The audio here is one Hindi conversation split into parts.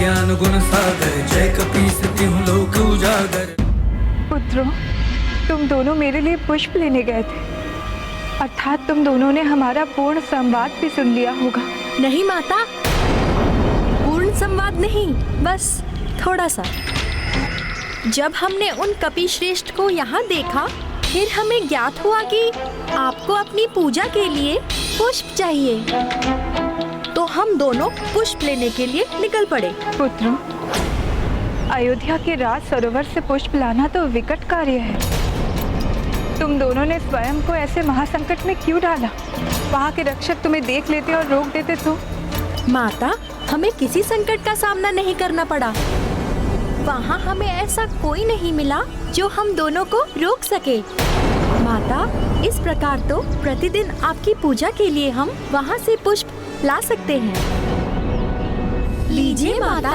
ज्ञान गुण सागर, जय कपीस तिहुँ लोक उजागर। पुत्रों, तुम दोनों मेरे लिए पुष्प लेने गए थे, अर्थात तुम दोनों ने हमारा पूर्ण संवाद भी सुन लिया होगा। नहीं माता, पूर्ण संवाद नहीं, बस थोड़ा सा। जब हमने उन कपिश्रेष्ठ को यहाँ देखा, फिर हमें ज्ञात हुआ कि आपको अपनी पूजा के लिए पुष्प चाहिए, तो हम दोनों पुष्प लेने के लिए निकल पड़े। पुत्रों, अयोध्या के राज सरोवर से पुष्प लाना तो विकट कार्य है। तुम दोनों ने स्वयं को ऐसे महासंकट में क्यों डाला? वहाँ के रक्षक तुम्हें देख लेते और रोक देते तो? माता, हमें किसी संकट का सामना नहीं करना पड़ा। वहाँ हमें ऐसा कोई नहीं मिला जो हम दोनों को रोक सके। माता, इस प्रकार तो प्रतिदिन आपकी पूजा के लिए हम वहाँ से पुष्प ला सकते हैं। लीजिए माता।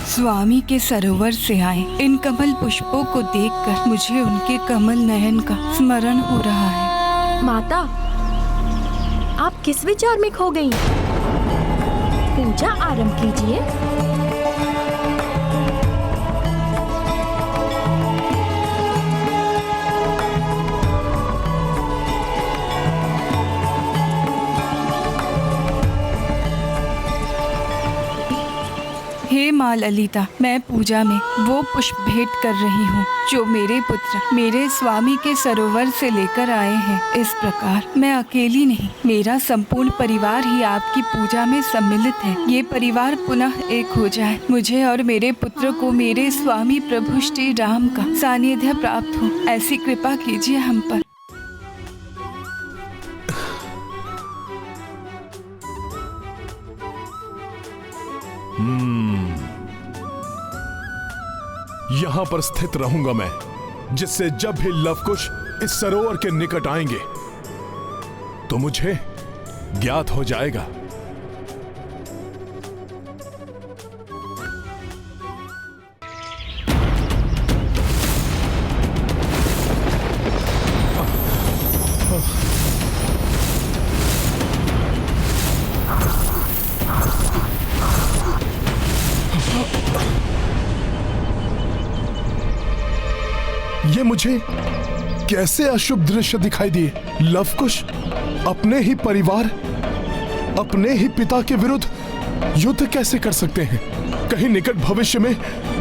स्वामी के सरोवर से आए इन कमल पुष्पों को देखकर मुझे उनके कमल नयन का स्मरण हो रहा है। माता, आप किस विचार में खो गईं? पूजा आरंभ कीजिए। हे माँ ललिता, मैं पूजा में वो पुष्प भेंट कर रही हूँ जो मेरे पुत्र मेरे स्वामी के सरोवर से लेकर आए हैं। इस प्रकार मैं अकेली नहीं, मेरा संपूर्ण परिवार ही आपकी पूजा में सम्मिलित है। ये परिवार पुनः एक हो जाए, मुझे और मेरे पुत्र को मेरे स्वामी प्रभु श्री राम का सानिध्य प्राप्त हो, ऐसी कृपा कीजिए हम पर। यहाँ पर स्थित रहूंगा मैं, जिससे जब भी लवकुश इस सरोवर के निकट आएंगे तो मुझे ज्ञात हो जाएगा। ये मुझे कैसे अशुभ दृश्य दिखाई दिए? लवकुश अपने ही परिवार, अपने ही पिता के विरुद्ध युद्ध कैसे कर सकते हैं? कहीं निकट भविष्य में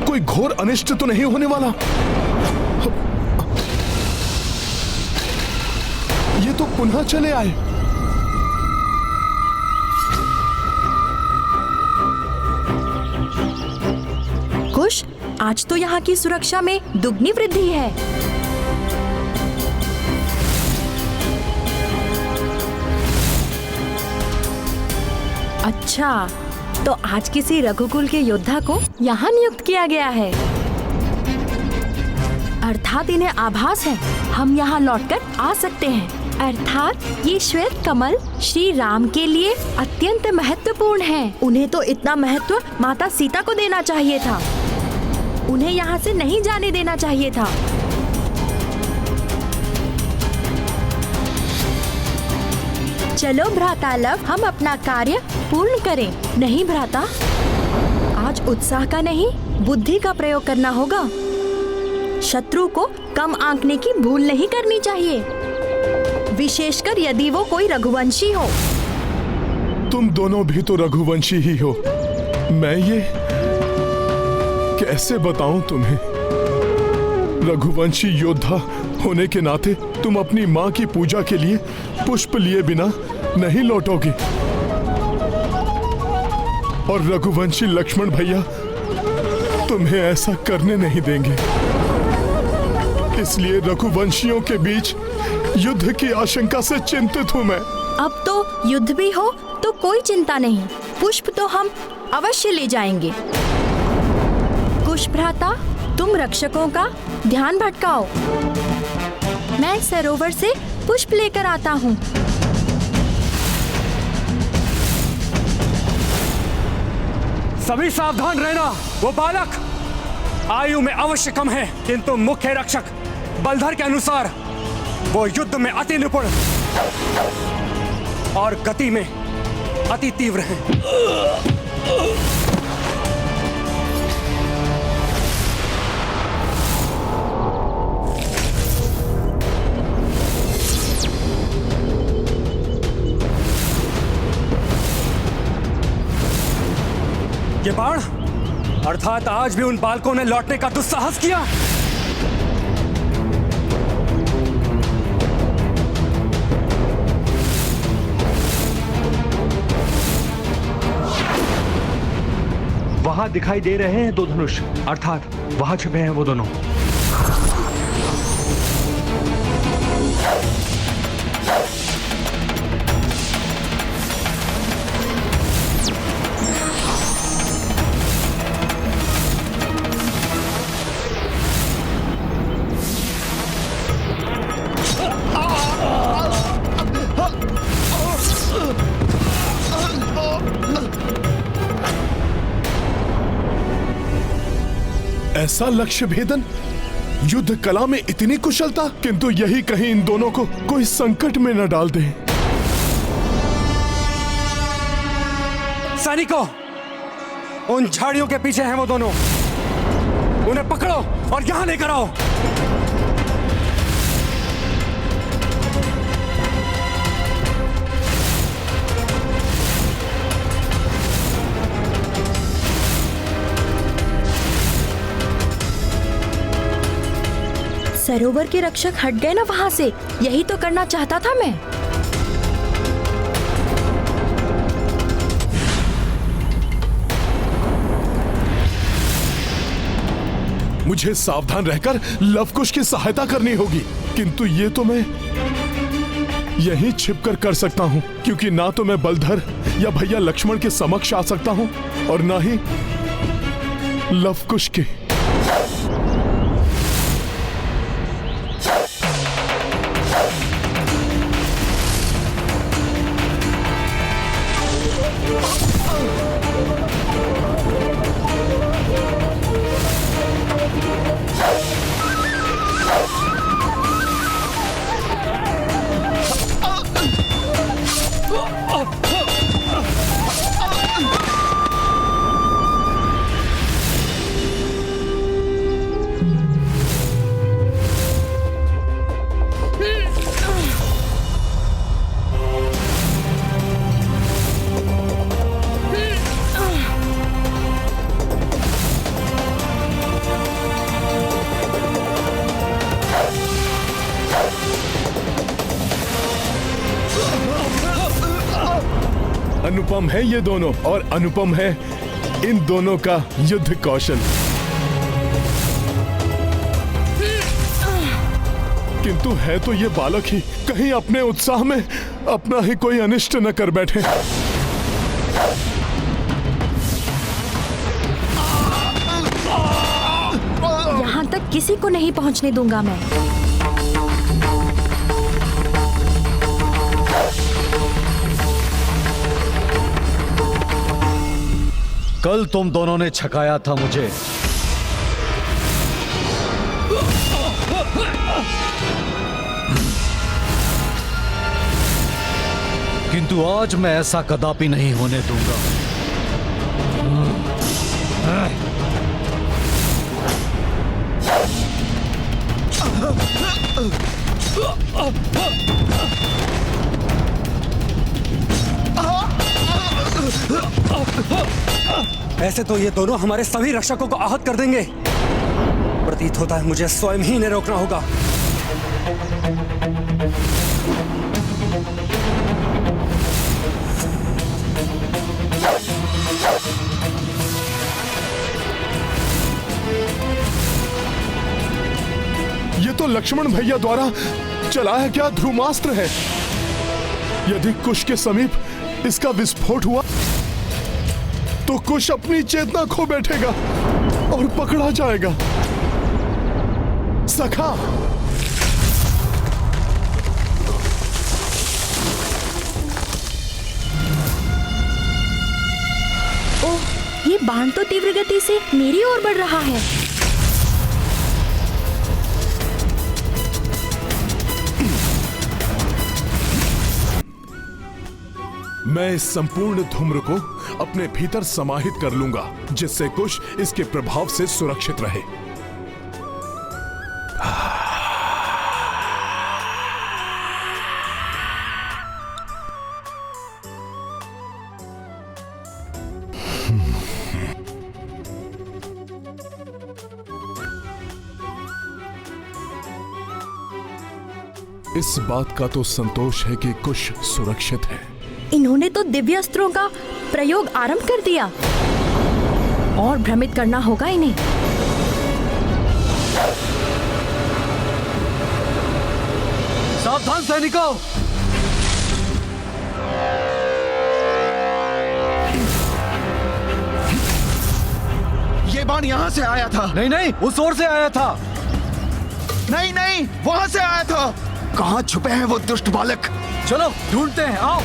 कोई घोर अनिष्ट तो नहीं होने वाला? ये तो पुनः चले आए। कुश, आज तो यहाँ की सुरक्षा में दुगनी वृद्धि है। अच्छा, तो आज किसी रघुकुल के योद्धा को यहाँ नियुक्त किया गया है। अर्थात इन्हें आभास है हम यहाँ लौटकर आ सकते हैं। अर्थात ये श्वेत कमल श्री राम के लिए अत्यंत महत्वपूर्ण है। उन्हें तो इतना महत्व माता सीता को देना चाहिए था, उन्हें यहाँ से नहीं जाने देना चाहिए था। चलो भ्राता लव, हम अपना कार्य पूर्ण करें। नहीं भ्राता, आज उत्साह का नहीं, बुद्धि का प्रयोग करना होगा। शत्रु को कम आंकने की भूल नहीं करनी चाहिए, विशेषकर यदि वो कोई रघुवंशी हो। तुम दोनों भी तो रघुवंशी ही हो। मैं ये कैसे बताऊं तुम्हें? रघुवंशी योद्धा होने के नाते तुम अपनी माँ की पूजा के लिए पुष्प लिए बिना नहीं लौटोगे, और रघुवंशी लक्ष्मण भैया तुम्हें ऐसा करने नहीं देंगे। इसलिए रघुवंशियों के बीच युद्ध की आशंका से चिंतित हूं मैं। अब तो युद्ध भी हो तो कोई चिंता नहीं, पुष्प तो हम अवश्य ले जाएंगे। कुश भ्राता, तुम रक्षकों का ध्यान भटकाओ, मैं सरोवर से पुष्प लेकर आता हूँ। सभी सावधान रहना। वो बालक आयु में अवश्य कम है, किंतु मुख्य रक्षक बलधर के अनुसार वो युद्ध में अति निपुण और गति में अति तीव्र है। ये बाण अर्थात आज भी उन बालकों ने लौटने का दुस्साहस किया। वहां दिखाई दे रहे हैं दो धनुष, अर्थात वहां छिपे हैं वो दोनों। ऐसा लक्ष्य भेदन, युद्ध कला में इतनी कुशलता, किंतु यही कहीं इन दोनों को कोई संकट में न डाल दे। सैनिकों, उन झाड़ियों के पीछे हैं वो दोनों, उन्हें पकड़ो और यहां लेकर आओ। सरोवर के रक्षक हट गए ना वहां से, यही तो करना चाहता था मैं। मुझे सावधान रहकर लवकुश की सहायता करनी होगी, किंतु ये तो मैं यहीं छिपकर कर सकता हूं, क्योंकि ना तो मैं बलधर या भैया लक्ष्मण के समक्ष आ सकता हूं और ना ही लवकुश के। अनुपम है ये दोनों, और अनुपम है इन दोनों का युद्ध कौशल। किंतु है तो ये बालक ही, कहीं अपने उत्साह में अपना ही कोई अनिष्ट न कर बैठे। यहाँ तक किसी को नहीं पहुँचने दूंगा मैं। कल तुम दोनों ने छकाया था मुझे, किंतु आज मैं ऐसा कदापि नहीं होने दूंगा। ऐसे तो ये दोनों हमारे सभी रक्षकों को आहत कर देंगे। प्रतीत होता है मुझे स्वयं ही इन्हें रोकना होगा। ये तो लक्ष्मण भैया द्वारा चलाया क्या ध्रुमास्त्र है। यदि कुश के समीप इसका विस्फोट हुआ तो कुश अपनी चेतना खो बैठेगा और पकड़ा जाएगा। सखा, ये बाण तो तीव्र गति से मेरी ओर बढ़ रहा है। मैं इस संपूर्ण धूम्र को अपने भीतर समाहित कर लूंगा, जिससे कुश इसके प्रभाव से सुरक्षित रहे। इस बात का तो संतोष है कि कुश सुरक्षित है। इन्होंने तो दिव्य अस्त्रों का प्रयोग आरंभ कर दिया और भ्रमित करना होगा इन्हें। सावधान सैनिकों! ये बाण यहाँ से आया था। नहीं नहीं, उस ओर से आया था। नहीं नहीं, वहाँ से आया था। कहाँ छुपे हैं वो दुष्ट बालक? चलो ढूंढते हैं, आओ।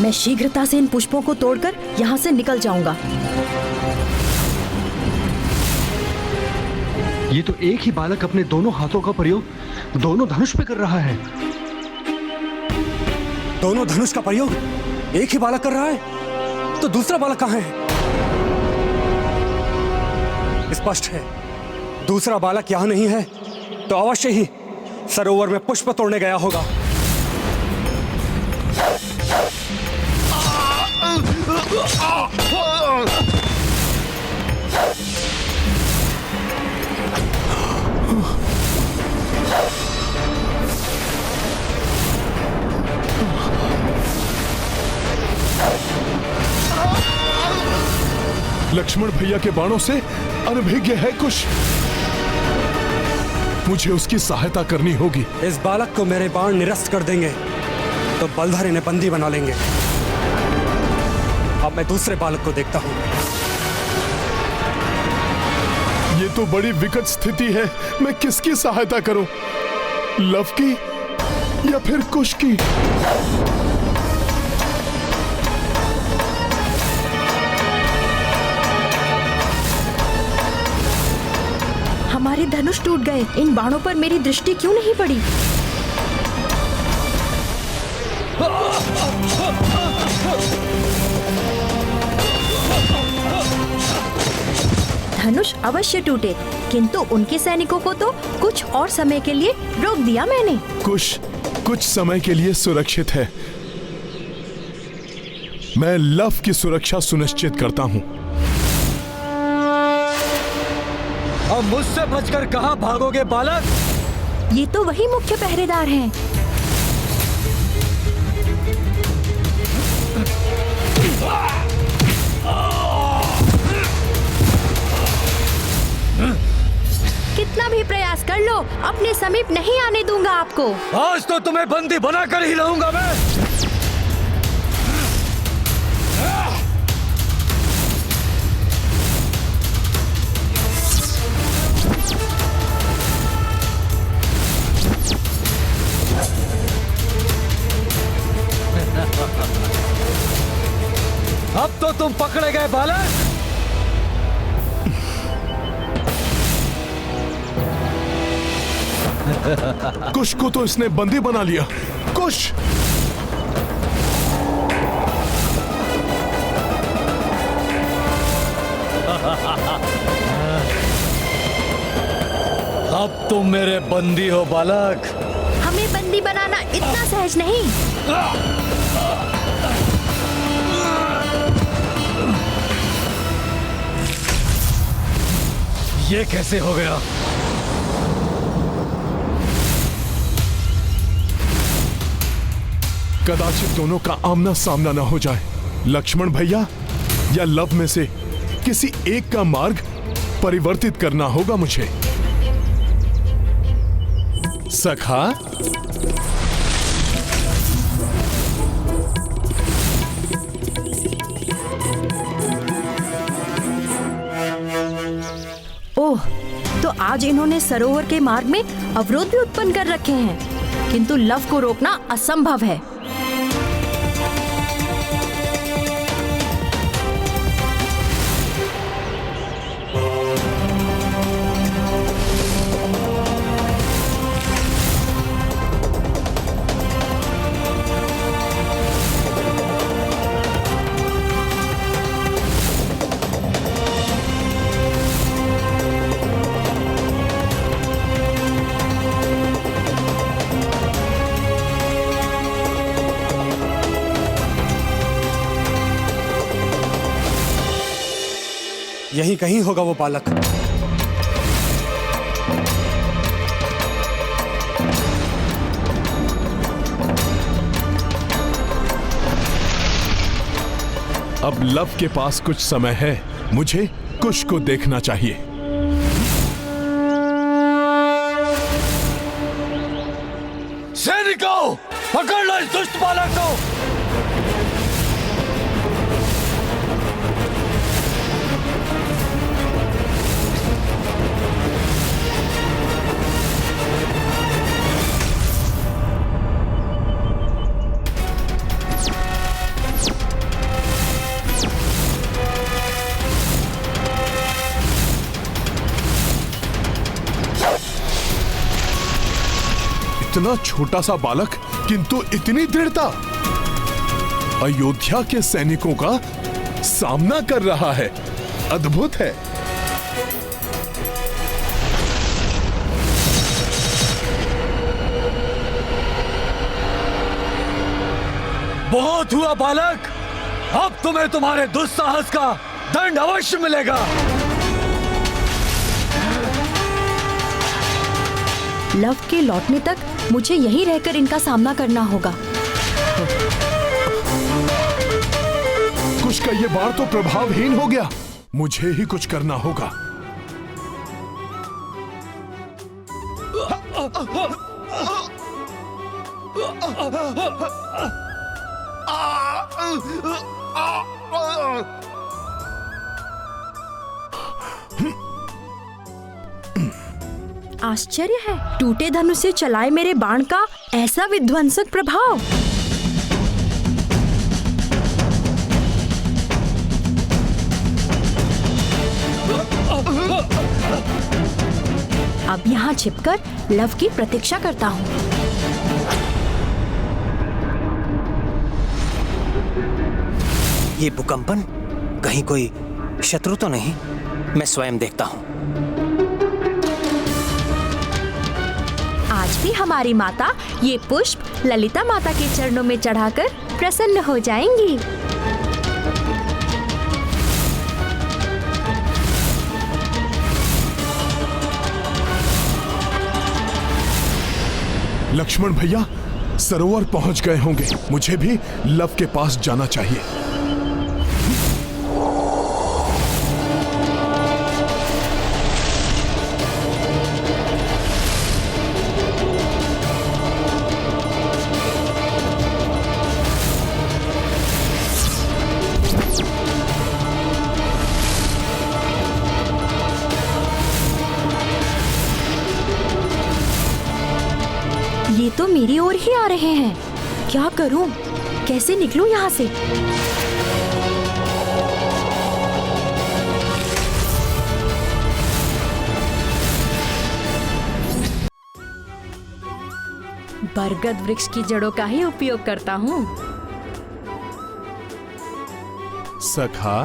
मैं शीघ्रता से इन पुष्पों को तोड़कर यहाँ से निकल जाऊंगा। ये तो एक ही बालक अपने दोनों हाथों का प्रयोग दोनों धनुष पे कर रहा है। दोनों धनुष का प्रयोग एक ही बालक कर रहा है, तो दूसरा बालक कहाँ है? स्पष्ट है, दूसरा बालक यहां नहीं है, तो अवश्य ही सरोवर में पुष्प तोड़ने गया होगा। लक्ष्मण भैया के बाणों से अनभिज्ञ है कुश। मुझे उसकी सहायता करनी होगी। इस बालक को मेरे बाण निरस्त कर देंगे तो बलधर इन्हें बंदी बना लेंगे। अब मैं दूसरे बालक को देखता हूं। ये तो बड़ी विकट स्थिति है। मैं किसकी सहायता करूं? लव की या फिर कुश की? हमारे धनुष टूट गए। इन बाणों पर मेरी दृष्टि क्यों नहीं पड़ी? धनुष अवश्य टूटे, किंतु उनके सैनिकों को तो कुछ और समय के लिए रोक दिया मैंने। कुश कुछ समय के लिए सुरक्षित है। मैं लव की सुरक्षा सुनिश्चित करता हूं। अब मुझसे बचकर कहां भागोगे बालक? ये तो वही मुख्य पहरेदार हैं। कितना भी प्रयास कर लो, अपने समीप नहीं आने दूंगा आपको। आज तो तुम्हें बंदी बनाकर ही लाऊंगा मैं। अब तो तुम पकड़े गए बालक। कुश को तो इसने बंदी बना लिया। कुश! अब तुम मेरे बंदी हो बालक। हमें बंदी बनाना इतना सहज नहीं। ये कैसे हो गया? कदाचित दोनों का आमना सामना न हो जाए। लक्ष्मण भैया या लव में से किसी एक का मार्ग परिवर्तित करना होगा मुझे। सखा, ओह, तो आज इन्होंने सरोवर के मार्ग में अवरोध भी उत्पन्न कर रखे हैं, किंतु लव को रोकना असंभव है। यहीं कहीं होगा वो बालक। अब लव के पास कुछ समय है, मुझे कुश को देखना चाहिए। सैनिकों, पकड़ लो इस दुष्ट बालक को। इतना छोटा सा बालक किंतु इतनी दृढ़ता, अयोध्या के सैनिकों का सामना कर रहा है। अद्भुत है। बहुत हुआ बालक, अब तुम्हें तुम्हारे दुस्साहस का दंड अवश्य मिलेगा। लव के लौटने तक मुझे यहीं रहकर इनका सामना करना होगा। कुश का ये बाण तो प्रभावहीन हो गया, मुझे ही कुछ करना होगा। आश्चर्य है, टूटे धनुष से चलाए मेरे बाण का ऐसा विध्वंसक प्रभाव। अब यहाँ छिपकर लव की प्रतीक्षा करता हूँ। ये भूकंपन कहीं कोई शत्रु तो नहीं? मैं स्वयं देखता हूँ। आज भी हमारी माता ये पुष्प ललिता माता के चरणों में चढ़ाकर प्रसन्न हो जाएंगी। लक्ष्मण भैया सरोवर पहुंच गए होंगे, मुझे भी लव के पास जाना चाहिए। ये तो मेरी ओर ही आ रहे हैं। क्या करूं? कैसे निकलूं यहाँ से? बरगद वृक्ष की जड़ों का ही उपयोग करता हूँ। सखा,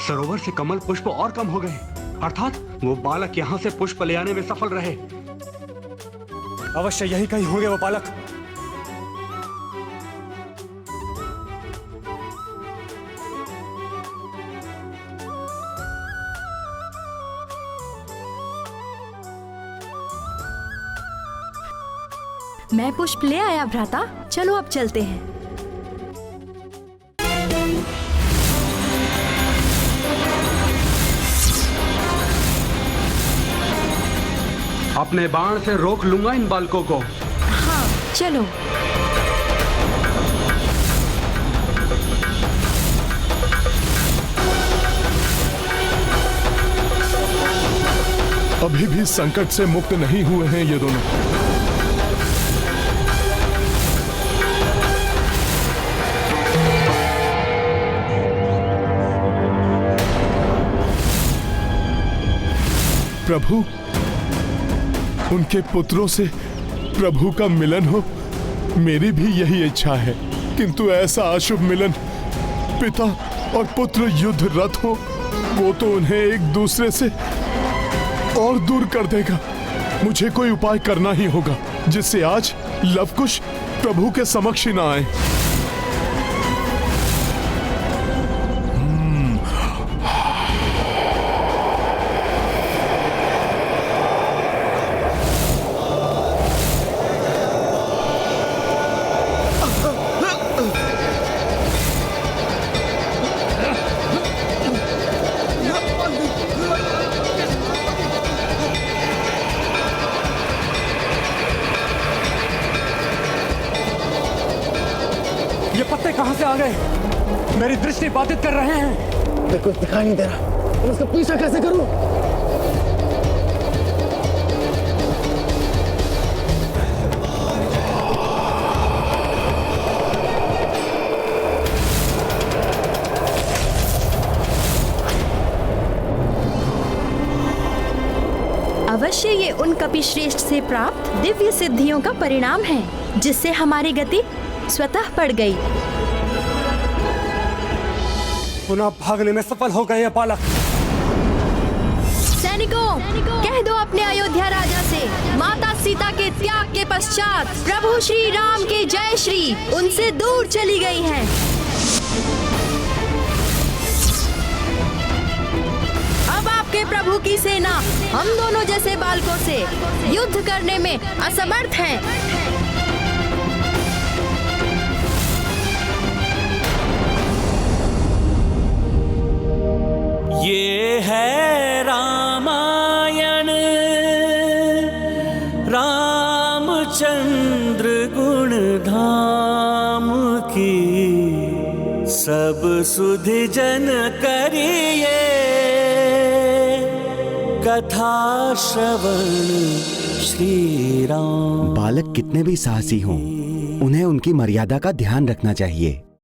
सरोवर से कमल पुष्प और कम हो गए, अर्थात वो बालक यहाँ से पुष्प ले आने में सफल रहे। अवश्य यहीं कहीं होंगे वो बालक। मैं पुष्प ले आया भ्राता, चलो अब चलते हैं। अपने बाण से रोक लूंगा इन बालकों को। हाँ, चलो। अभी भी संकट से मुक्त नहीं हुए हैं ये दोनों। प्रभु, उनके पुत्रों से प्रभु का मिलन हो, मेरी भी यही इच्छा है। किंतु ऐसा अशुभ मिलन पिता और पुत्र युद्ध रत हो, वो तो उन्हें एक दूसरे से और दूर कर देगा। मुझे कोई उपाय करना ही होगा जिससे आज लवकुश प्रभु के समक्ष ही ना आए। ये पत्ते कहां से आ गए? मेरी दृष्टि बाधित कर रहे हैं। कुछ दिखाई नहीं दे रहा, उसका पीछा कैसे करूं? अवश्य ये उन कपिश्रेष्ठ से प्राप्त दिव्य सिद्धियों का परिणाम है, जिससे हमारी गति स्वतः बढ़ गई। पुनः भागने में सफल हो गए ये बालक। सैनिकों, कह दो अपने अयोध्या राजा से, माता सीता के त्याग के पश्चात प्रभु श्री राम के जय श्री उनसे दूर चली गई हैं। अब आपके प्रभु की सेना हम दोनों जैसे बालकों से युद्ध करने में असमर्थ है। ये है रामायण, रामचंद्र गुण धाम की, सब सुधि जन करिए कथा श्रवण श्री राम। बालक कितने भी साहसी हों, उन्हें उनकी मर्यादा का ध्यान रखना चाहिए।